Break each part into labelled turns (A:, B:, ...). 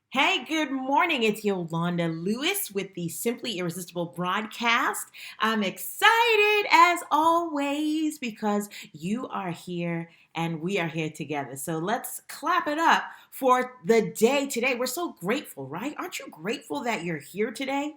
A: Hey, good morning. It's Yolanda Lewis with the Simply Irresistible broadcast. I'm excited as always because you are here and we are here together. So let's clap it up for the day today. We're so grateful, right? Aren't you grateful that you're here today?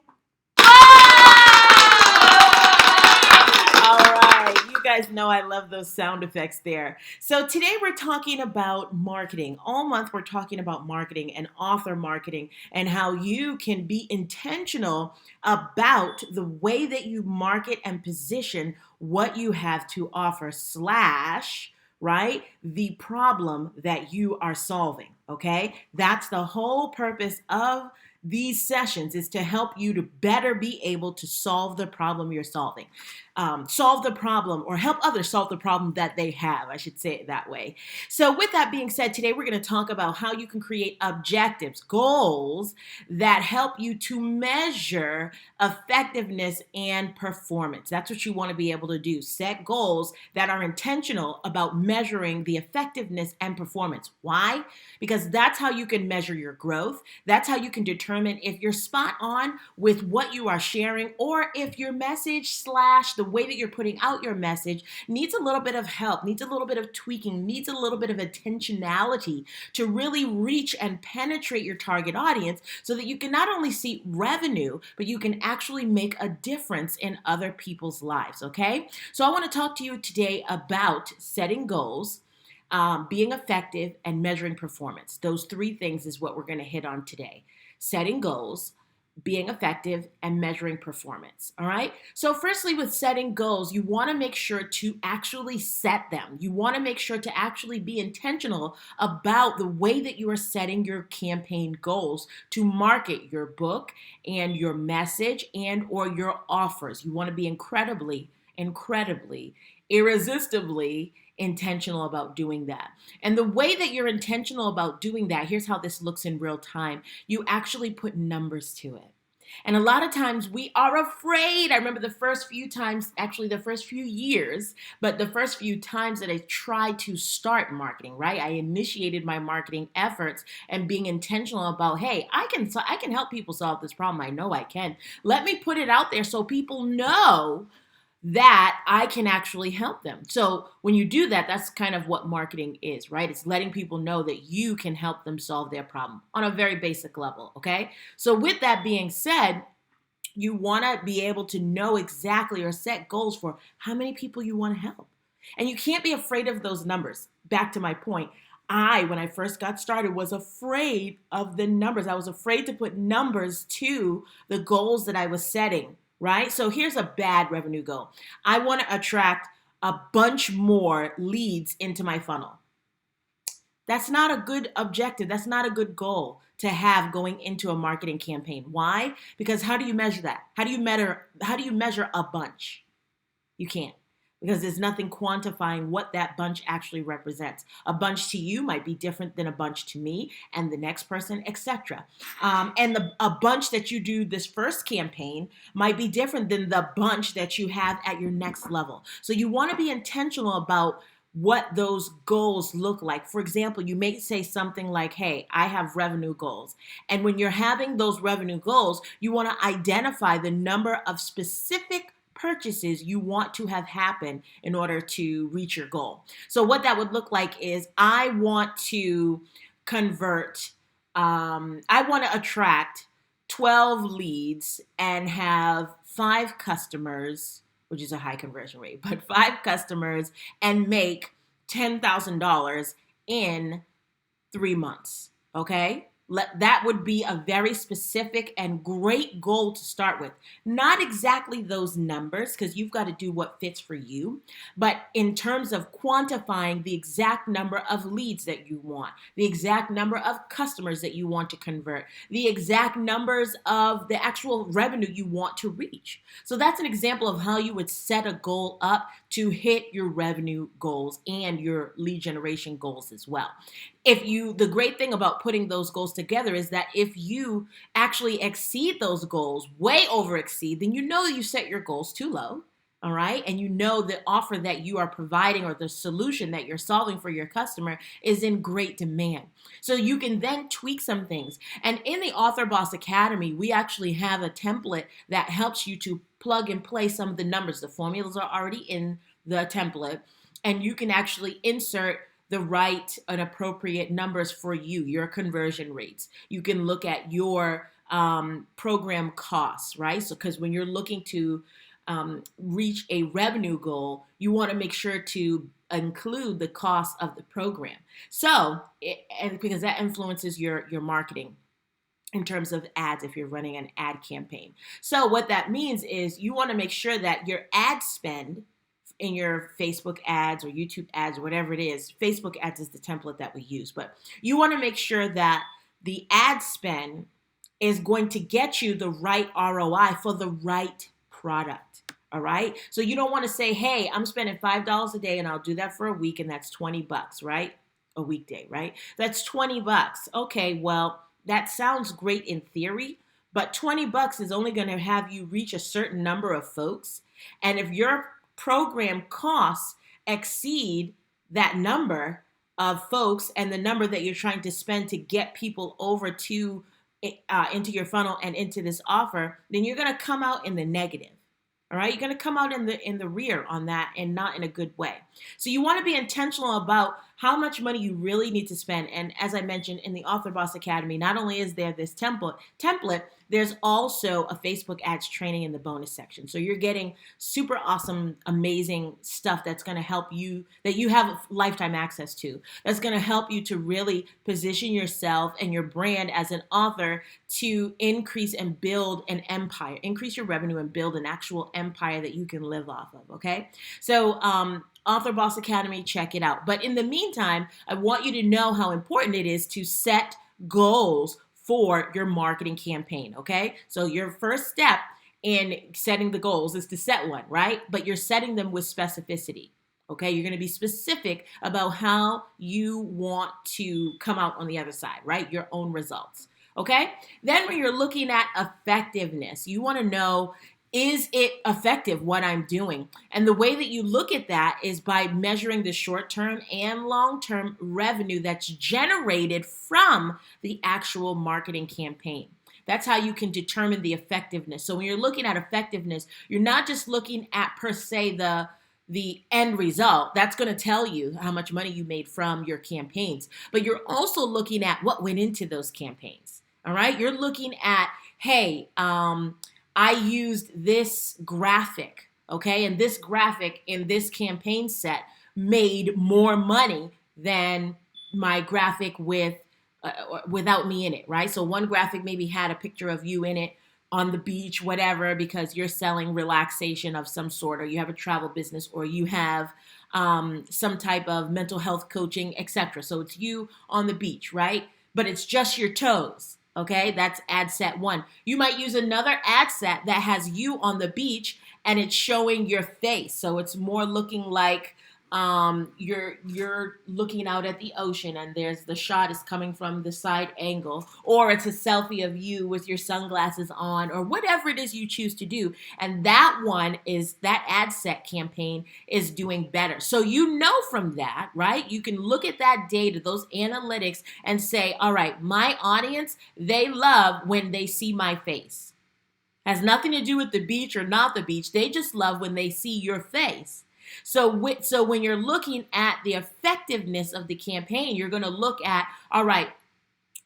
A: All right, you guys know I love those sound effects there. So today we're talking about marketing. All month we're talking about marketing and author marketing and how you can be intentional about the way that you market and position what you have to offer slash right? The problem that you are solving, okay? That's the whole purpose of these sessions is to help you to better be able to solve the problem you're solving. Solve the problem or help others solve the problem that they have. I should say it that way. So, with that being said, today we're going to talk about how you can create objectives, goals that help you to measure effectiveness and performance. That's what you want to be able to do. Set goals that are intentional about measuring the effectiveness and performance. Why? Because that's how you can measure your growth. That's how you can determine if you're spot on with what you are sharing or if your message slash the way that you're putting out your message needs a little bit of help, needs a little bit of tweaking, needs a little bit of intentionality to really reach and penetrate your target audience so that you can not only see revenue, but you can actually make a difference in other people's lives, okay? So I want to talk to you today about setting goals, being effective, and measuring performance. Those three things is what we're going to hit on today. Setting goals, being effective, and measuring performance. All right. So, firstly, with setting goals, you want to make sure to actually set them. You want to make sure to actually be intentional about the way that you are setting your campaign goals to market your book and your message and or your offers. You want to be incredibly, irresistibly intentional about doing that. And the way that you're intentional about doing that, here's how this looks in real time. You actually put numbers to it. And a lot of times we are afraid. I remember the first few times, actually the first few years, but the first few times that I tried to start marketing, right? I initiated my marketing efforts and being intentional about, hey, I can help people solve this problem. I know I can. Let me put it out there so people know that I can actually help them. So when you do that, that's kind of what marketing is, right? It's letting people know that you can help them solve their problem on a very basic level, okay? So with that being said, you want to be able to know exactly or set goals for how many people you want to help. And you can't be afraid of those numbers. Back to my point. When I first got started, was afraid of the numbers. I was afraid to put numbers to the goals that I was setting, right? So here's a bad revenue goal. I want to attract a bunch more leads into my funnel. That's not a good objective. That's not a good goal to have going into a marketing campaign. Why? Because how do you measure that? How do you measure a bunch? You can't, because there's nothing quantifying what that bunch actually represents. A bunch to you might be different than a bunch to me and the next person, etc. A bunch that you do this first campaign might be different than the bunch that you have at your next level. So you want to be intentional about what those goals look like. For example, you may say something like, hey, I have revenue goals. And when you're having those revenue goals, you want to identify the number of specific purchases you want to have happen in order to reach your goal. So what that would look like is I want to convert, I want to attract 12 leads and have 5 customers, which is a high conversion rate, but 5 customers and make $10,000 in 3 months. Okay. That would be a very specific and great goal to start with. Not exactly those numbers, because you've got to do what fits for you, but in terms of quantifying the exact number of leads that you want, the exact number of customers that you want to convert, the exact numbers of the actual revenue you want to reach. So that's an example of how you would set a goal up to hit your revenue goals and your lead generation goals as well. The great thing about putting those goals together is that if you actually exceed those goals, way over exceed, then you know you set your goals too low. all right, and you know the offer that you are providing or the solution that you're solving for your customer is in great demand. So you can then tweak some things. And in the Author Boss Academy, we actually have a template that helps you to plug and play some of the numbers. The formulas are already in the template, and you can actually insert the right and appropriate numbers for you, your conversion rates. You can look at your program costs, right? So, because when you're looking to reach a revenue goal, you want to make sure to include the cost of the program. So, and because that influences your marketing in terms of ads if you're running an ad campaign. So, what that means is you want to make sure that your ad spend in your Facebook ads or YouTube ads or whatever it is, Facebook ads is the template that we use, but you want to make sure that the ad spend is going to get you the right ROI for the right product. All right. So you don't want to say, hey, I'm spending $5 a day and I'll do that for a week and that's $20, right? A weekday, right? That's $20. Okay, well, that sounds great in theory, but $20 is only going to have you reach a certain number of folks. And if your program costs exceed that number of folks and the number that you're trying to spend to get people over to into your funnel and into this offer, then you're going to come out in the negative. All right, you're going to come out in the rear on that and not in a good way. So you want to be intentional about how much money you really need to spend. And as I mentioned in the Author Boss Academy, not only is there this template, there's also a Facebook ads training in the bonus section. So you're getting super awesome, amazing stuff that's going to help you, that you have lifetime access to, that's going to help you to really position yourself and your brand as an author to increase and build an empire, increase your revenue and build an actual empire that you can live off of, okay? So Author Boss Academy, check it out. But in the meantime, I want you to know how important it is to set goals for your marketing campaign, okay? So your first step in setting the goals is to set one, right? But you're setting them with specificity, okay? You're going to be specific about how you want to come out on the other side, right? Your own results, okay? Then when you're looking at effectiveness, you want to know, is it effective what I'm doing? And the way that you look at that is by measuring the short-term and long-term revenue that's generated from the actual marketing campaign. That's how you can determine the effectiveness. So when you're looking at effectiveness, you're not just looking at per se the end result. That's going to tell you how much money you made from your campaigns, but you're also looking at what went into those campaigns. All right? You're looking at, hey, I used this graphic, okay? And this graphic in this campaign set made more money than my graphic without me in it, right? So one graphic maybe had a picture of you in it on the beach, whatever, because you're selling relaxation of some sort, or you have a travel business, or you have some type of mental health coaching, etc. So it's you on the beach, right? But it's just your toes. Okay, that's ad set one. You might use another ad set that has you on the beach and it's showing your face. So it's more looking like you're looking out at the ocean and there's the shot is coming from the side angle, or it's a selfie of you with your sunglasses on, or whatever it is you choose to do. And that one is, that ad set campaign is doing better. So you know from that, right? You can look at that data, those analytics, and say, all right, my audience, they love when they see my face. Has nothing to do with the beach or not the beach. They just love when they see your face. So when you're looking at the effectiveness of the campaign, you're going to look at, all right,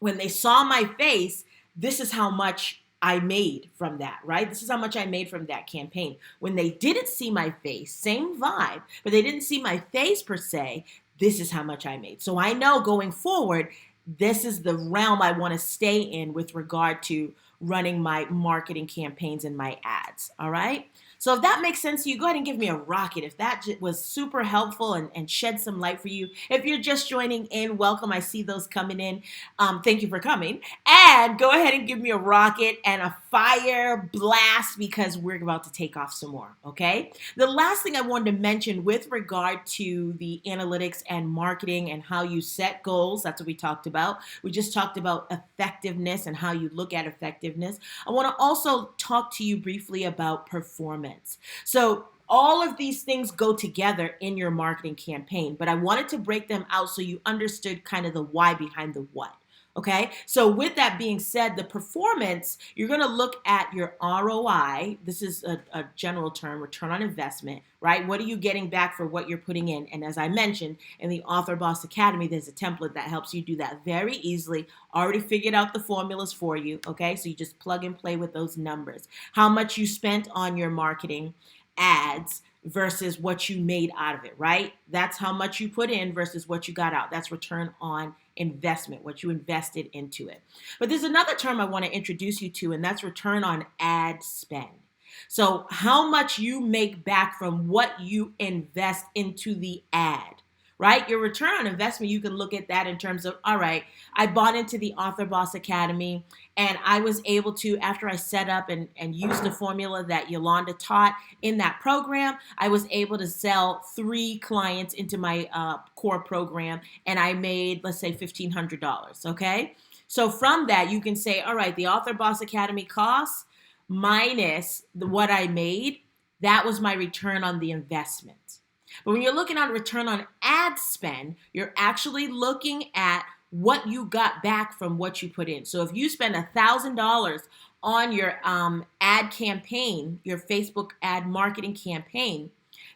A: when they saw my face, this is how much I made from that, right? This is how much I made from that campaign. When they didn't see my face, same vibe, but they didn't see my face per se, this is how much I made. So I know going forward, this is the realm I want to stay in with regard to running my marketing campaigns and my ads, all right? So if that makes sense to you, go ahead and give me a rocket. If that was super helpful and shed some light for you. If you're just joining in, welcome. I see those coming in. Thank you for coming. And go ahead and give me a rocket and a fire blast, because we're about to take off some more, okay? The last thing I wanted to mention with regard to the analytics and marketing and how you set goals, that's what we talked about. We just talked about effectiveness and how you look at effectiveness. I want to also talk to you briefly about performance. So All of these things go together in your marketing campaign, but I wanted to break them out so you understood kind of the why behind the what. Okay, so with that being said, the performance, you're going to look at your ROI. This is a general term, return on investment, right? What are you getting back for what you're putting in? And as I mentioned in the Author Boss Academy, there's a template that helps you do that very easily. Already figured out the formulas for you. Okay, so you just plug and play with those numbers. How much you spent on your marketing ads versus what you made out of it, right? That's how much you put in versus what you got out. That's return on investment, what you invested into it. But there's another term I want to introduce you to, and that's return on ad spend. So, how much you make back from what you invest into the ad, right? Your return on investment, you can look at that in terms of, all right, I bought into the Author Boss Academy and I was able to, after I set up and used the formula that Yolanda taught in that program, I was able to sell 3 clients into my core program and I made, let's say, $1,500, okay? So from that, you can say, all right, the Author Boss Academy costs minus what I made, that was my return on the investment. But when you're looking at return on ad spend, you're actually looking at what you got back from what you put in. So if you spend $1,000 on your ad campaign, your Facebook ad marketing campaign,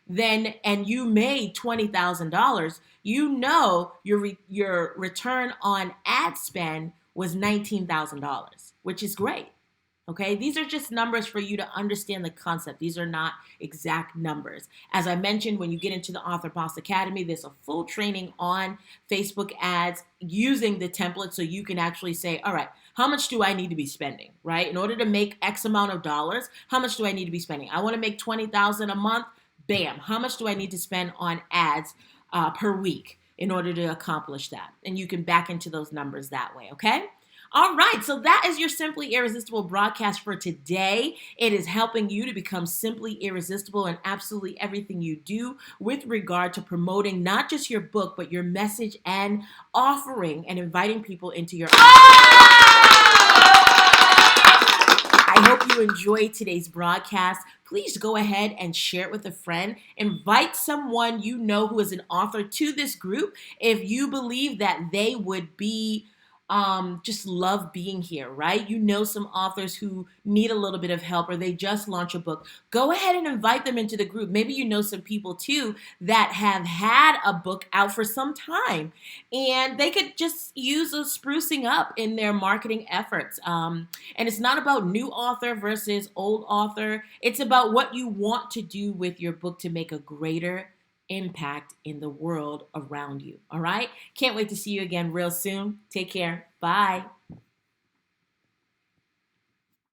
A: then and you made $20,000, you know your return on ad spend was $19,000, which is great. Okay, these are just numbers for you to understand the concept. These are not exact numbers. As I mentioned, when you get into the Author Boss Academy, there's a full training on Facebook ads using the template so you can actually say, all right, how much do I need to be spending, right? In order to make X amount of dollars, how much do I need to be spending? I want to make $20,000 a month. Bam. How much do I need to spend on ads per week in order to accomplish that? And you can back into those numbers that way, okay? All right, so that is your Simply Irresistible broadcast for today. It is helping you to become simply irresistible in absolutely everything you do with regard to promoting not just your book, but your message and offering and inviting people into your I hope you enjoyed today's broadcast. Please go ahead and share it with a friend. Invite someone you know who is an author to this group if you believe that they would be just love being here, right? You know some authors who need a little bit of help or they just launched a book. Go ahead and invite them into the group. Maybe you know some people too that have had a book out for some time and they could just use a sprucing up in their marketing efforts. And it's not about new author versus old author. It's about what you want to do with your book to make a greater impact in the world around you. All right? Can't wait to see you again real soon. Take care. Bye.